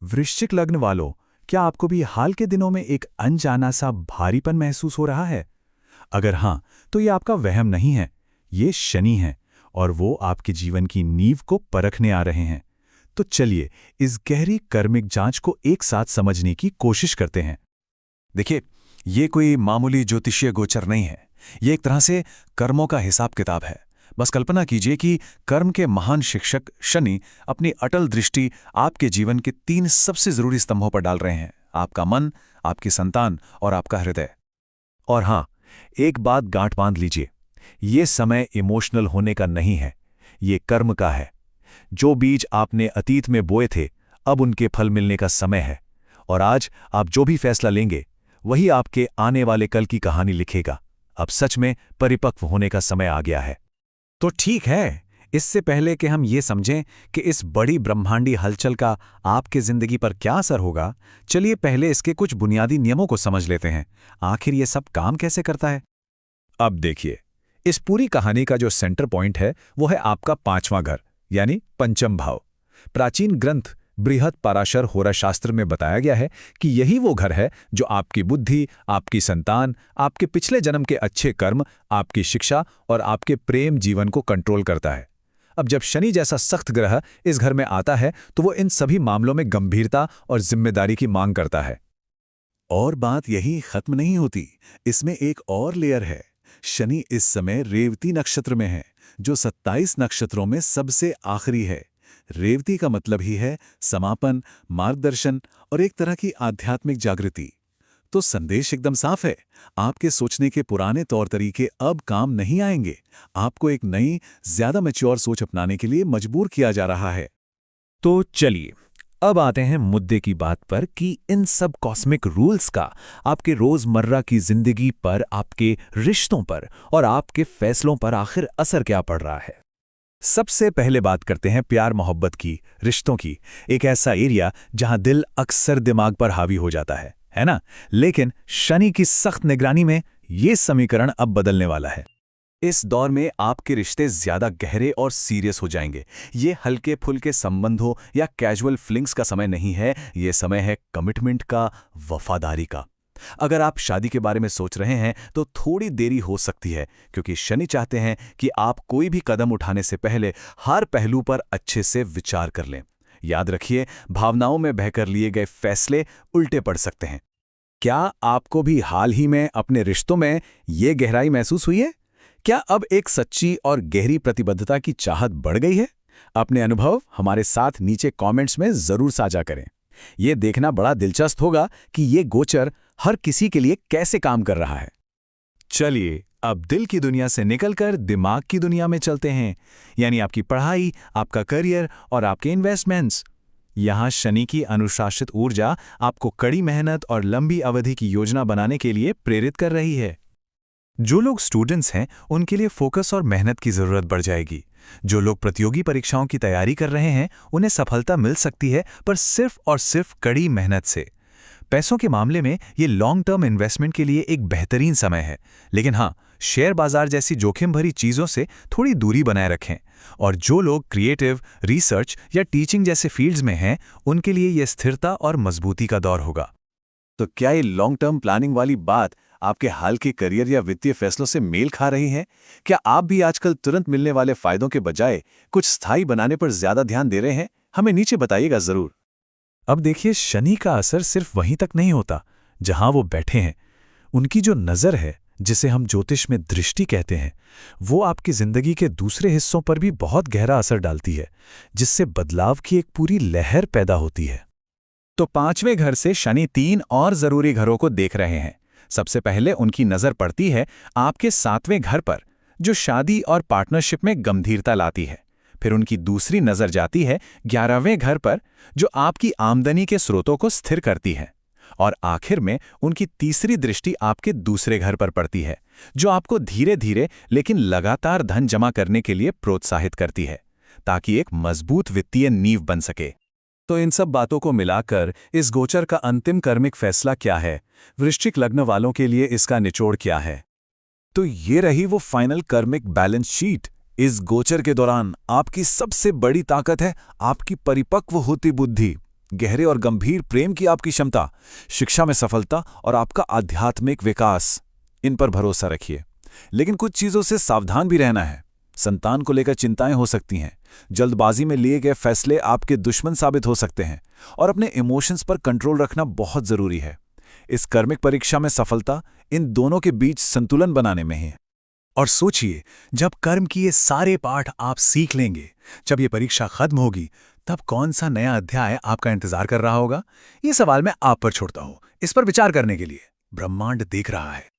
वृश्चिक लग्न वालों, क्या आपको भी हाल के दिनों में एक अनजाना सा भारीपन महसूस हो रहा है? अगर हाँ, तो ये आपका वहम नहीं है, ये शनि है और वो आपके जीवन की नींव को परखने आ रहे हैं। तो चलिए इस गहरी कर्मिक जांच को एक साथ समझने की कोशिश करते हैं। देखिए, ये कोई मामूली ज्योतिषीय गोचर नहीं है। ये एक तरह से कर्मों का हिसाब किताब है। बस कल्पना कीजिए कि कर्म के महान शिक्षक शनि अपनी अटल दृष्टि आपके जीवन के 3 सबसे जरूरी स्तंभों पर डाल रहे हैं: आपका मन, आपकी संतान और आपका हृदय। और हाँ, एक बात गांठ बांध लीजिए, ये समय इमोशनल होने का नहीं है, ये कर्म का है। जो बीज आपने अतीत में बोए थे, अब उनके फल मिलने का समय है। और आज आप जो भी फैसला लेंगे, वही आपके आने वाले कल की कहानी लिखेगा। अब सच में परिपक्व होने का समय आ गया है। तो ठीक है, इससे पहले कि हम ये समझें कि इस बड़ी ब्रह्मांडी हलचल का आपके जिंदगी पर क्या असर होगा, चलिए पहले इसके कुछ बुनियादी नियमों को समझ लेते हैं। आखिर ये सब काम कैसे करता है? अब देखिए, इस पूरी कहानी का जो सेंटर पॉइंट है वो है आपका 5वां घर, यानी पंचम भाव। प्राचीन ग्रंथ बृहद पराशर होरा शास्त्र में बताया गया है कि यही वो घर है जो आपकी बुद्धि, आपकी संतान, आपके पिछले जन्म के अच्छे कर्म, आपकी शिक्षा और आपके प्रेम जीवन को कंट्रोल करता है। अब जब शनि जैसा सख्त ग्रह इस घर में आता है तो वो इन सभी मामलों में गंभीरता और जिम्मेदारी की मांग करता है। और बात यही खत्म नहीं होती, इसमें एक और लेयर है। शनि इस समय रेवती नक्षत्र में है, जो 27 नक्षत्रों में सबसे आखिरी है। रेवती का मतलब ही है समापन, मार्गदर्शन और एक तरह की आध्यात्मिक जागृति। तो संदेश एकदम साफ है, आपके सोचने के पुराने तौर तरीके अब काम नहीं आएंगे। आपको एक नई, ज्यादा मैच्योर सोच अपनाने के लिए मजबूर किया जा रहा है। तो चलिए अब आते हैं मुद्दे की बात पर कि इन सब कॉस्मिक रूल्स का आपके रोजमर्रा की जिंदगी पर, आपके रिश्तों पर और आपके फैसलों पर आखिर असर क्या पड़ रहा है। सबसे पहले बात करते हैं प्यार मोहब्बत की, रिश्तों की। एक ऐसा एरिया जहां दिल अक्सर दिमाग पर हावी हो जाता है ना? लेकिन शनि की सख्त निगरानी में ये समीकरण अब बदलने वाला है। इस दौर में आपके रिश्ते ज्यादा गहरे और सीरियस हो जाएंगे। ये हल्के फुल्के संबंधों या कैजुअल फीलिंग्स का समय नहीं है, ये समय है कमिटमेंट का, वफादारी का। अगर आप शादी के बारे में सोच रहे हैं तो थोड़ी देरी हो सकती है, क्योंकि शनि चाहते हैं कि आप कोई भी कदम उठाने से पहले हर पहलू पर अच्छे से विचार कर लें। याद रखिए, भावनाओं में बहकर लिए गए फैसले उल्टे पड़ सकते हैं। क्या आपको भी हाल ही में अपने रिश्तों में ये गहराई महसूस हुई है? क्या अब एक सच्ची और गहरी प्रतिबद्धता की चाहत बढ़ गई है? अपने अनुभव हमारे साथ नीचे कमेंट्स में जरूर साझा करें। ये देखना बड़ा दिलचस्प होगा कि ये गोचर हर किसी के लिए कैसे काम कर रहा है। चलिए अब दिल की दुनिया से निकलकर दिमाग की दुनिया में चलते हैं, यानी आपकी पढ़ाई, आपका करियर और आपके इन्वेस्टमेंट्स। यहाँ शनि की अनुशासित ऊर्जा आपको कड़ी मेहनत और लंबी अवधि की योजना बनाने के लिए प्रेरित कर रही है। जो लोग स्टूडेंट्स हैं उनके लिए फोकस और मेहनत की जरूरत बढ़ जाएगी। जो लोग प्रतियोगी परीक्षाओं की तैयारी कर रहे हैं उन्हें सफलता मिल सकती है, पर सिर्फ और सिर्फ कड़ी मेहनत से। पैसों के मामले में ये लॉन्ग टर्म इन्वेस्टमेंट के लिए एक बेहतरीन समय है, लेकिन हाँ, शेयर बाजार जैसी जोखिम भरी चीज़ों से थोड़ी दूरी बनाए रखें। और जो लोग क्रिएटिव, रिसर्च या टीचिंग जैसे फील्ड्स में हैं उनके लिए ये स्थिरता और मजबूती का दौर होगा। तो क्या ये लॉन्ग टर्म प्लानिंग वाली बात आपके हाल के करियर या वित्तीय फैसलों से मेल खा रही है? क्या आप भी आजकल तुरंत मिलने वाले फायदों के बजाय कुछ स्थायी बनाने पर ज्यादा ध्यान दे रहे हैं? हमें नीचे बताइएगा जरूर। अब देखिए, शनि का असर सिर्फ वहीं तक नहीं होता जहां वो बैठे हैं। उनकी जो नज़र है, जिसे हम ज्योतिष में दृष्टि कहते हैं, वो आपकी जिंदगी के दूसरे हिस्सों पर भी बहुत गहरा असर डालती है, जिससे बदलाव की एक पूरी लहर पैदा होती है। तो 5वें घर से शनि 3 और जरूरी घरों को देख रहे हैं। सबसे पहले उनकी नजर पड़ती है आपके 7वें घर पर, जो शादी और पार्टनरशिप में गंभीरता लाती है। फिर उनकी दूसरी नजर जाती है 11वें घर पर, जो आपकी आमदनी के स्रोतों को स्थिर करती है। और आखिर में उनकी तीसरी दृष्टि आपके दूसरे घर पर पड़ती है, जो आपको धीरे धीरे लेकिन लगातार धन जमा करने के लिए प्रोत्साहित करती है, ताकि एक मजबूत वित्तीय नींव बन सके। तो इन सब बातों को मिलाकर इस गोचर का अंतिम कर्मिक फैसला क्या है? वृश्चिक लग्न वालों के लिए इसका निचोड़ क्या है? तो ये रही वो फाइनल कर्मिक बैलेंस शीट। इस गोचर के दौरान आपकी सबसे बड़ी ताकत है आपकी परिपक्व होती बुद्धि। गहरे और गंभीर प्रेम की आपकी क्षमता, शिक्षा में सफलता और आपका आध्यात्मिक विकास, इन पर भरोसा रखिए। लेकिन कुछ चीजों से सावधान भी रहना है। संतान को लेकर चिंताएं हो सकती हैं, जल्दबाजी में लिए गए फैसले आपके दुश्मन साबित हो सकते हैं, और अपने इमोशंस पर कंट्रोल रखना बहुत जरूरी है। इस कर्मिक परीक्षा में सफलता इन दोनों के बीच संतुलन बनाने में है। और सोचिए, जब कर्म की ये सारे पाठ आप सीख लेंगे, जब ये परीक्षा खत्म होगी, तब कौन सा नया अध्याय आपका इंतजार कर रहा होगा? ये सवाल मैं आप पर छोड़ता हूं, इस पर विचार करने के लिए। ब्रह्मांड देख रहा है।